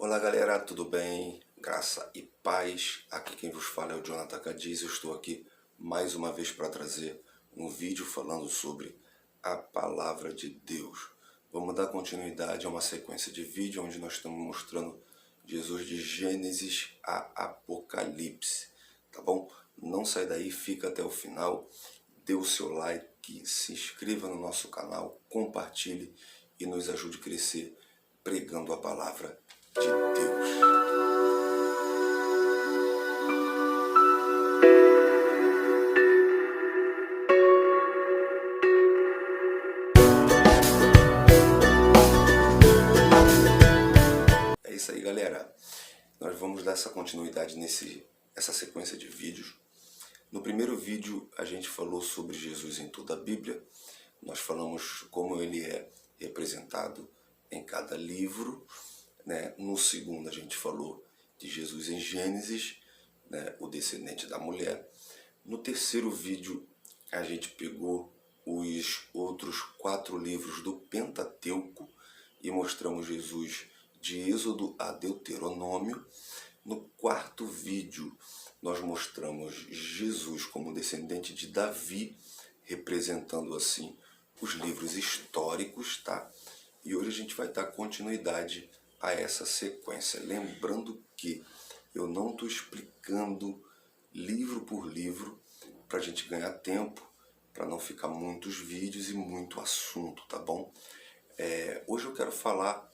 Olá galera, tudo bem? Graça e paz. Aqui quem vos fala é o Jonathan Cadiz. Eu estou aqui mais uma vez para trazer um vídeo falando sobre a Palavra de Deus. Vamos dar continuidade a uma sequência de vídeos onde nós estamos mostrando Jesus de Gênesis a Apocalipse, tá bom? Não sai daí, fica até o final, dê o seu like, se inscreva no nosso canal, compartilhe e nos ajude a crescer pregando a palavra de Deus. É isso aí, galera. Nós vamos dar essa continuidade essa sequência de vídeos. No primeiro vídeo a gente falou sobre Jesus em toda a Bíblia. Nós falamos como ele é representado em cada livro, né? No segundo a gente falou de Jesus em Gênesis, né? O descendente da mulher. No terceiro vídeo a gente pegou os outros 4 livros do Pentateuco e mostramos Jesus de Êxodo a Deuteronômio. No quarto vídeo nós mostramos Jesus como descendente de Davi, representando assim os livros históricos, tá? E hoje a gente vai dar continuidade a essa sequência. Lembrando que eu não estou explicando livro por livro para a gente ganhar tempo, para não ficar muitos vídeos e muito assunto, tá bom? Hoje eu quero falar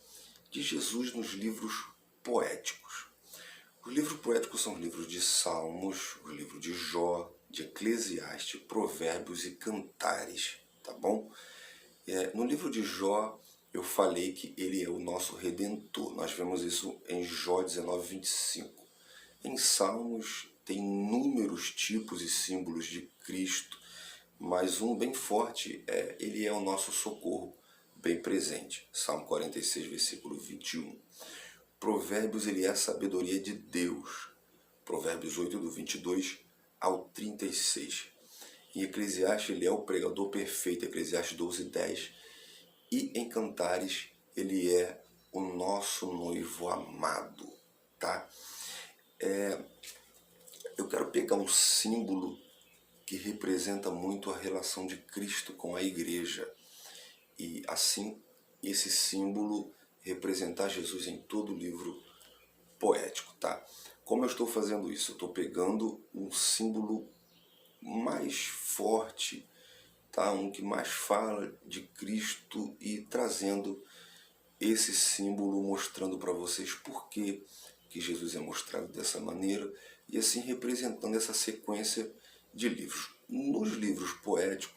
de Jesus nos livros poéticos. Os livros poéticos são os livros de Salmos, o livro de Jó, de Eclesiastes, Provérbios e Cantares, tá bom? No livro de Jó, eu falei que ele é o nosso Redentor. Nós vemos isso em Jó 19:25. Em Salmos tem inúmeros tipos e símbolos de Cristo, mas um bem forte ele é o nosso socorro bem presente. Salmo 46, versículo 21. Provérbios, ele é a sabedoria de Deus. Provérbios 8, do 22 ao 36. Em Eclesiastes, ele é o pregador perfeito, Eclesiastes 12, 10. E em Cantares, ele é o nosso noivo amado, tá? Eu quero pegar um símbolo que representa muito a relação de Cristo com a igreja. E assim, esse símbolo representar Jesus em todo o livro poético, tá? Como eu estou fazendo isso? Eu estou pegando um símbolo mais forte, tá? Um que mais fala de Cristo e trazendo esse símbolo, mostrando para vocês por que Jesus é mostrado dessa maneira e assim representando essa sequência de livros. Nos livros poéticos,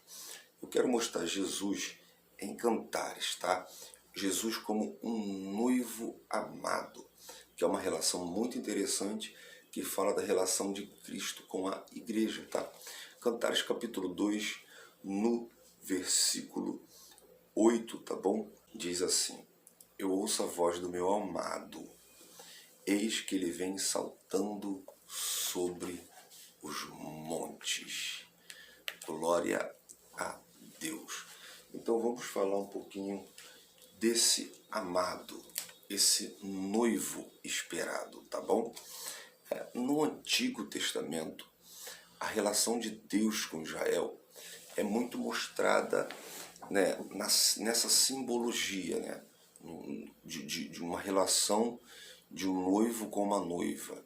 eu quero mostrar Jesus em Cantares, tá? Jesus como um noivo amado, que é uma relação muito interessante que fala da relação de Cristo com a igreja, tá? Cantares capítulo 2, no versículo 8, tá bom? Diz assim: eu ouço a voz do meu amado, eis que ele vem saltando sobre os montes. Glória a Deus. Então vamos falar um pouquinho desse amado, esse noivo esperado, tá bom? No Antigo Testamento, a relação de Deus com Israel é muito mostrada, né, nessa simbologia, né, de uma relação de um noivo com uma noiva.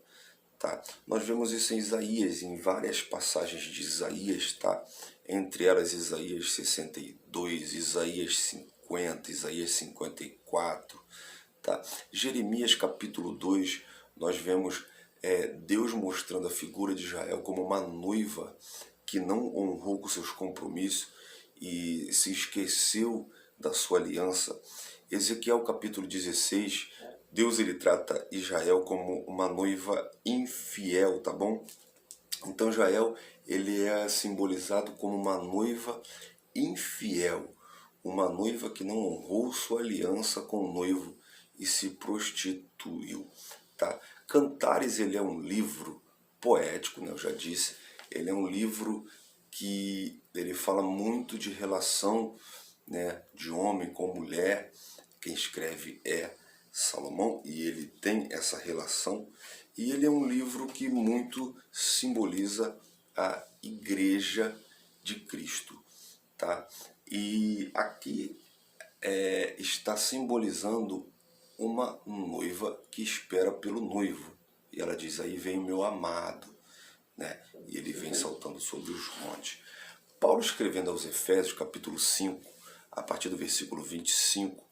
Tá? Nós vemos isso em Isaías, em várias passagens de Isaías, tá? Entre elas Isaías 62, Isaías 50, Isaías 54. Tá? Jeremias capítulo 2, nós vemos Deus mostrando a figura de Israel como uma noiva que não honrou com seus compromissos e se esqueceu da sua aliança. Ezequiel capítulo 16, Deus ele trata Israel como uma noiva infiel, tá bom? Então Israel ele é simbolizado como uma noiva infiel, uma noiva que não honrou sua aliança com o noivo e se prostituiu, tá? Cantares ele é um livro poético, né? Eu já disse, ele é um livro que ele fala muito de relação, né, de homem com mulher. Quem escreve é Salomão, e ele tem essa relação, e ele é um livro que muito simboliza a Igreja de Cristo, tá? E aqui está simbolizando uma noiva que espera pelo noivo, e ela diz: aí vem o meu amado, né? E ele vem saltando sobre os montes. Paulo, escrevendo aos Efésios, capítulo 5, a partir do versículo 25,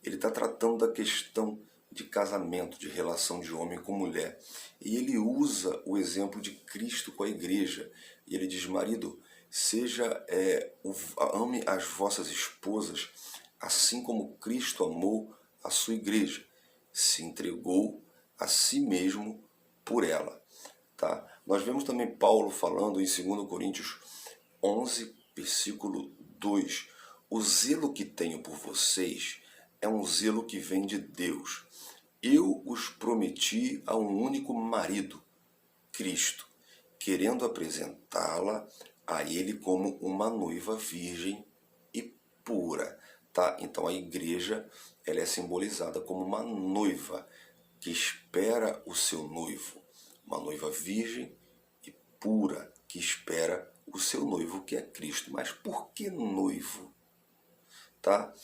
ele está tratando da questão de casamento, de relação de homem com mulher. E ele usa o exemplo de Cristo com a igreja. E ele diz: marido, ame as vossas esposas, assim como Cristo amou a sua igreja, se entregou a si mesmo por ela. Tá? Nós vemos também Paulo falando em 2 Coríntios 11, versículo 2. O zelo que tenho por vocês é um zelo que vem de Deus. Eu os prometi a um único marido, Cristo, querendo apresentá-la a ele como uma noiva virgem e pura. Tá? Então a igreja ela é simbolizada como uma noiva que espera o seu noivo. Uma noiva virgem e pura que espera o seu noivo, que é Cristo. Mas por que noivo? Tá?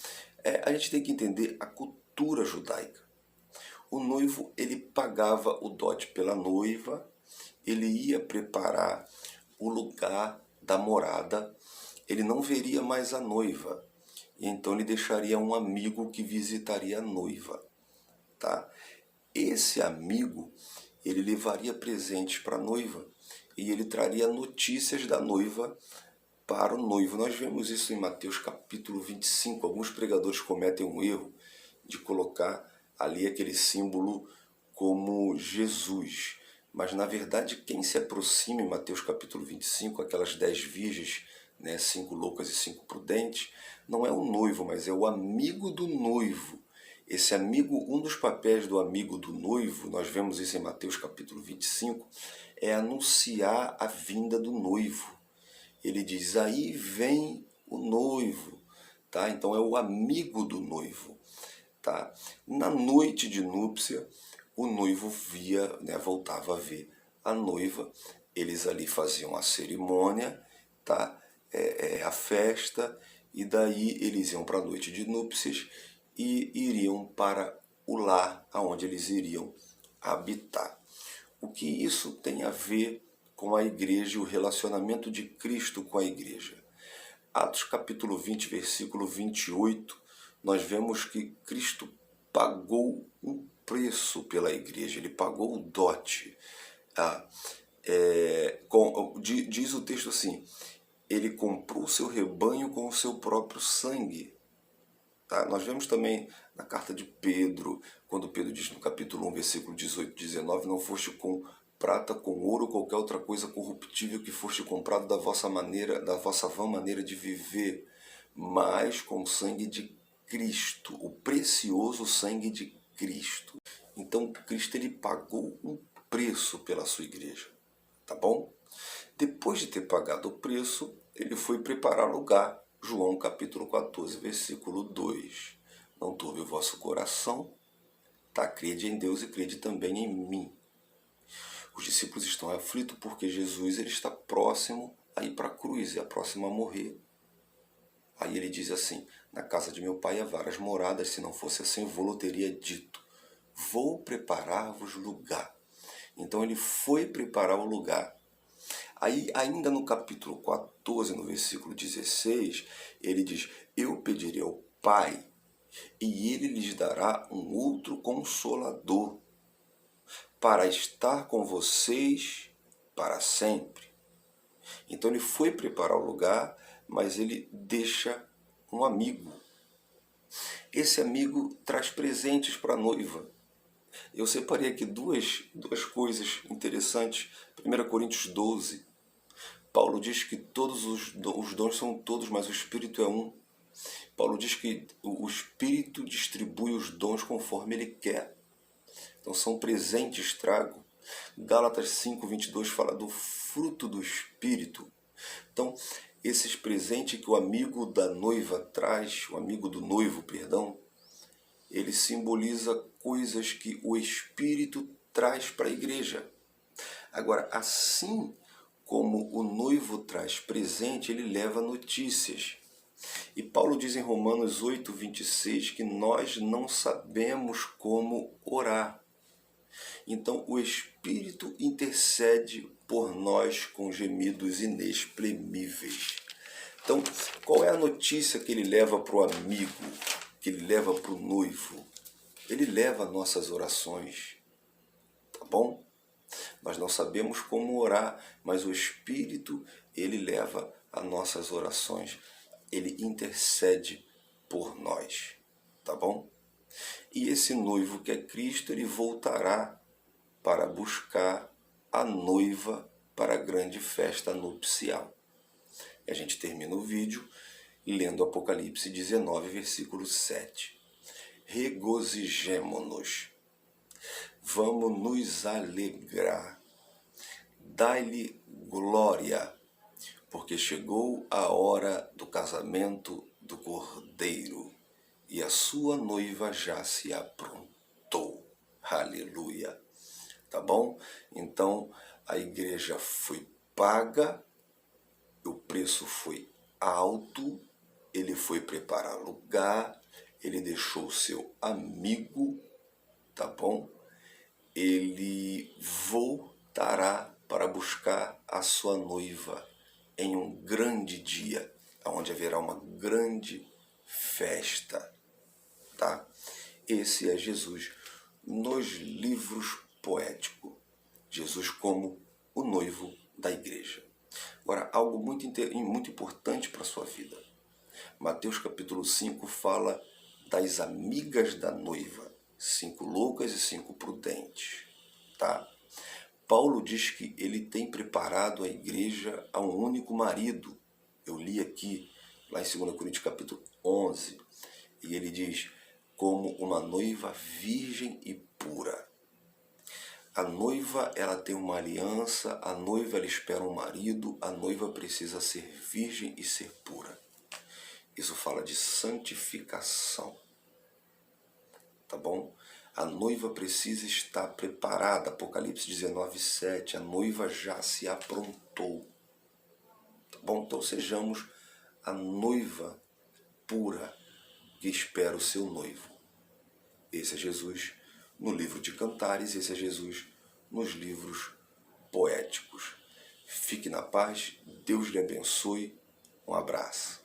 A gente tem que entender a cultura judaica. O noivo, ele pagava o dote pela noiva, ele ia preparar o lugar da morada, ele não veria mais a noiva, e então ele deixaria um amigo que visitaria a noiva. Tá? Esse amigo, ele levaria presentes para a noiva e ele traria notícias da noiva para o noivo. Nós vemos isso em Mateus capítulo 25. Alguns pregadores cometem um erro de colocar ali aquele símbolo como Jesus. Mas, na verdade, quem se aproxima em Mateus capítulo 25, aquelas 10 virgens, né, 5 loucas e 5 prudentes, não é o noivo, mas é o amigo do noivo. Esse amigo, um dos papéis do amigo do noivo, nós vemos isso em Mateus capítulo 25, é anunciar a vinda do noivo. Ele diz: aí vem o noivo, tá? Então é o amigo do noivo, tá? Na noite de núpcia, o noivo via, né, voltava a ver a noiva, eles ali faziam a cerimônia, tá? A festa, e daí eles iam para a noite de núpcias e iriam para o lar aonde eles iriam habitar. O que isso tem a ver com a igreja e o relacionamento de Cristo com a igreja? Atos capítulo 20, versículo 28, nós vemos que Cristo pagou um preço pela igreja, ele pagou o dote. Diz o texto assim: ele comprou o seu rebanho com o seu próprio sangue. Tá? Nós vemos também na carta de Pedro, quando Pedro diz no capítulo 1, versículo 18 e 19, não foste com prata, com ouro, qualquer outra coisa corruptível que foste comprado da vossa vã maneira de viver, mas com o sangue de Cristo, o precioso sangue de Cristo. Então Cristo, ele pagou um preço pela sua igreja, tá bom? Depois de ter pagado o preço, ele foi preparar lugar. João capítulo 14, versículo 2. Não turbe o vosso coração, tá? Crede em Deus e crede também em mim. Os discípulos estão aflitos porque Jesus, ele está próximo a ir para a cruz, é próximo a morrer. Aí ele diz assim: na casa de meu pai há várias moradas, se não fosse assim, vô-lo teria dito: vou preparar-vos lugar. Então ele foi preparar o lugar. Aí, ainda no capítulo 14, no versículo 16, ele diz: eu pedirei ao Pai, e ele lhes dará um outro consolador, para estar com vocês para sempre. Então ele foi preparar o lugar, mas ele deixa um amigo. Esse amigo traz presentes para a noiva. Eu separei aqui duas coisas interessantes. 1 Coríntios 12. Paulo diz que todos os dons são todos, mas o Espírito é um. Paulo diz que o Espírito distribui os dons conforme ele quer. Então são presentes trago. Gálatas 5, 22 fala do fruto do Espírito. Então, esses presentes que o amigo da noiva traz, o amigo do noivo, perdão, ele simboliza coisas que o Espírito traz para a igreja. Agora, assim como o noivo traz presente, ele leva notícias. E Paulo diz em Romanos 8, 26 que nós não sabemos como orar. Então o Espírito intercede por nós com gemidos inexprimíveis. Então, qual é a notícia que ele leva para o amigo, que ele leva para o noivo? Ele leva nossas orações, tá bom? Nós não sabemos como orar, mas o Espírito, ele leva as nossas orações. Ele intercede por nós, tá bom? E esse noivo que é Cristo, ele voltará para buscar a noiva para a grande festa nupcial. E a gente termina o vídeo lendo Apocalipse 19, versículo 7. Regozijemo-nos, vamos nos alegrar, dai-lhe glória, porque chegou a hora do casamento do Cordeiro, e a sua noiva já se aprontou. Aleluia! Tá bom? Então, a igreja foi paga, o preço foi alto, ele foi preparar lugar, ele deixou o seu amigo, tá bom? Ele voltará para buscar a sua noiva em um grande dia, onde haverá uma grande festa, tá? Esse é Jesus nos livros poéticos. Jesus como o noivo da igreja. Agora, algo muito importante para a sua vida. Mateus capítulo 5 fala das amigas da noiva, 5 loucas e 5 prudentes, tá? Paulo diz que ele tem preparado a igreja a um único marido. Eu li aqui, lá em 2 Coríntios capítulo 11, e ele diz, como uma noiva virgem e pura. A noiva, ela tem uma aliança, a noiva, ela espera um marido, a noiva precisa ser virgem e ser pura. Isso fala de santificação, tá bom? A noiva precisa estar preparada, Apocalipse 19, 7, a noiva já se aprontou, tá bom? Então sejamos a noiva pura que espera o seu noivo. Esse é Jesus no livro de Cantares, esse é Jesus nos livros poéticos. Fique na paz, Deus lhe abençoe, um abraço.